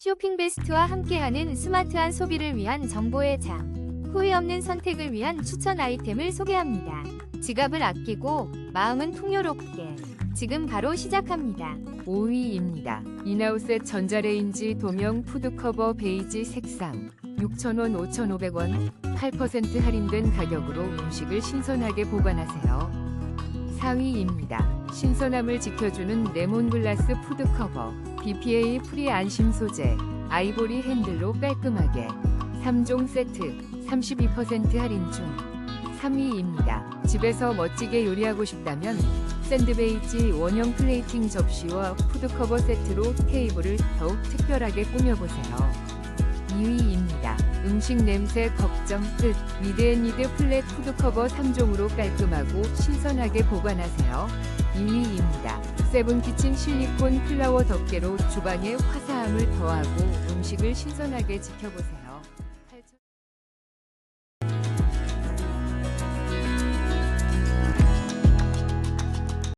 쇼핑베스트와 함께하는 스마트한 소비를 위한 정보의 장. 후회 없는 선택을 위한 추천 아이템을 소개합니다. 지갑을 아끼고 마음은 풍요롭게. 지금 바로 시작합니다. 5위입니다. 인하우셋 전자레인지 도명 푸드커버 베이지 색상 6,000원 5,500원 8% 할인된 가격으로 음식을 신선하게 보관하세요. 4위입니다. 신선함을 지켜주는 레몬글라스 푸드커버 BPA-FREE 안심 소재 아이보리 핸들로 깔끔하게 3종 세트 32% 할인 중. 3위입니다. 집에서 멋지게 요리하고 싶다면 샌드베이지 원형 플레이팅 접시와 푸드커버 세트로 테이블을 더욱 특별하게 꾸며보세요. 2위입니다. 음식 냄새 걱정 끝. 니드앤니드 플랫 푸드커버 3종으로 깔끔하고 신선하게 보관하세요. 2위입니다. 세븐키친 실리콘 플라워 덮개로 주방에 화사함을 더하고 음식을 신선하게 지켜보세요.